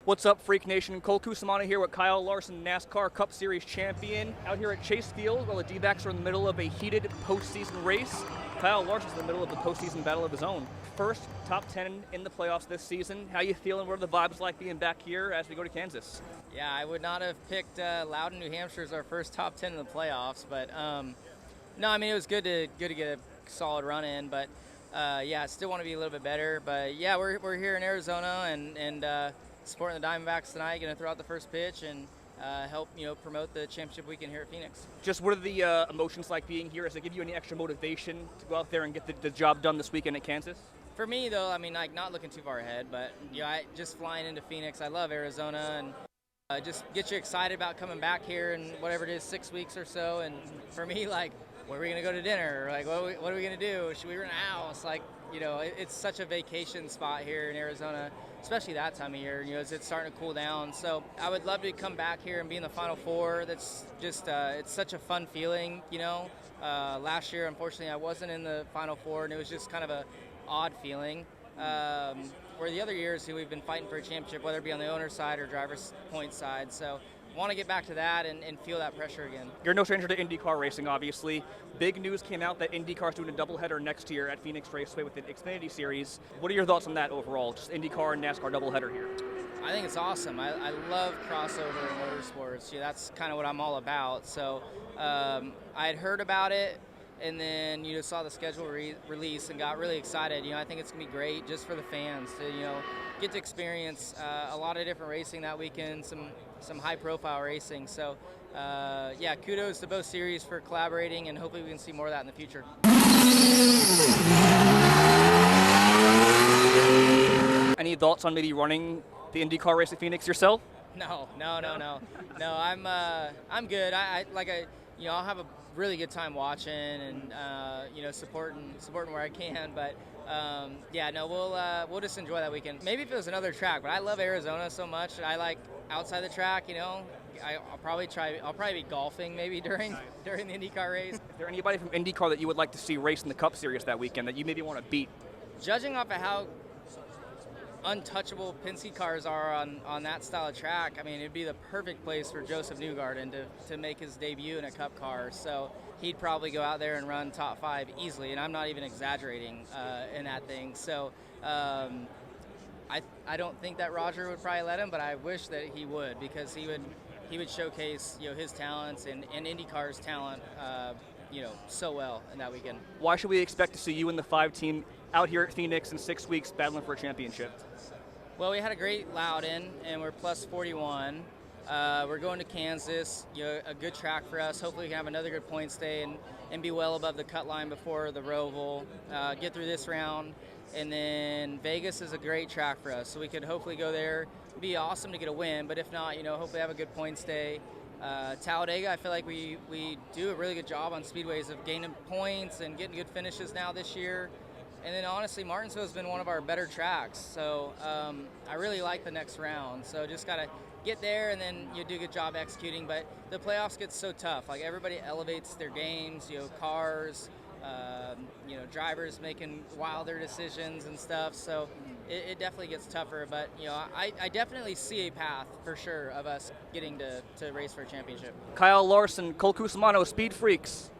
What's up, Freak Nation? Cole Cusumano here with Kyle Larson, NASCAR Cup Series champion, out here at Chase Field while the D-backs are in the middle of a heated postseason race. Kyle Larson's in the middle of the postseason battle of his own. First top 10 in the playoffs this season. How you feeling? What are the vibes like being back here as we go to Kansas? Yeah, I would not have picked Loudon, New Hampshire as our first top 10 in the playoffs, but no, I mean, it was good to get a solid run in, but yeah, I still want to be a little bit better. But yeah, we're here in Arizona and supporting the Diamondbacks tonight. Going to throw out the first pitch and help promote the championship weekend here at Phoenix. Just what are the emotions like being here? Does it give you any extra motivation to go out there and get the job done this weekend at Kansas? For me, though, I mean, like, not looking too far ahead, but I just flying into Phoenix. I love Arizona, and just get you excited about coming back here in whatever it is, 6 weeks or so. And for me, like, where are we going to go to dinner? Like, what are we going to do? Should we rent a house? Like, it's such a vacation spot here in Arizona, especially that time of year, as it's starting to cool down. So I would love to come back here and be in the Final Four. That's just, it's such a fun feeling, Last year, unfortunately, I wasn't in the Final Four, and it was just kind of a odd feeling. Where the other years we've been fighting for a championship, whether it be on the owner's side or driver's point side. So want to get back to that and feel that pressure again. You're no stranger to IndyCar racing, obviously. Big news came out that IndyCar's doing a doubleheader next year at Phoenix Raceway with the Xfinity Series. What are your thoughts on that overall, just IndyCar and NASCAR doubleheader here? I think it's awesome. I love crossover in motorsports. That's kind of what I'm all about. So I had heard about it, and then saw the schedule release and got really excited. I think it's going to be great just for the fans to get to experience a lot of different racing that weekend, some high-profile racing. So, yeah, kudos to both series for collaborating, and hopefully we can see more of that in the future. Any thoughts on maybe running the IndyCar race at Phoenix yourself? No. I'm good. I'll have a really good time watching and supporting where I can. But yeah, no, we'll just enjoy that weekend. Maybe if it was another track, but I love Arizona so much. I like outside the track. I'll probably be golfing maybe during the IndyCar race. Is there anybody from IndyCar that you would like to see race in the Cup Series that weekend that you maybe want to beat? Judging off of how untouchable Penske cars are on that style of track, I mean, it'd be the perfect place for Joseph Newgarden to make his debut in a Cup car. So he'd probably go out there and run top 5 easily, and I'm not even exaggerating in that thing. So I don't think that Roger would probably let him, but I wish that he would, because he would showcase his talents and IndyCar's talent so well in that weekend. Why should we expect to see you in the 5 team out here at Phoenix in 6 weeks battling for a championship? Well, we had a great Loudon, and we're plus 41. We're going to Kansas, a good track for us. Hopefully we can have another good points day and be well above the cut line before the Roval. Get through this round, and then Vegas is a great track for us, so we could hopefully go there. It'd be awesome to get a win, but if not, hopefully have a good points day. Talladega, I feel like we do a really good job on speedways of gaining points and getting good finishes now this year. And then honestly, Martinsville's been one of our better tracks, so I really like the next round. So just got to get there, and then you do a good job executing. But the playoffs get so tough. Like, everybody elevates their games, cars, drivers making wilder decisions and stuff. So it definitely gets tougher. But, I definitely see a path for sure of us getting to race for a championship. Kyle Larson, Cole Cusumano, Speed Freaks.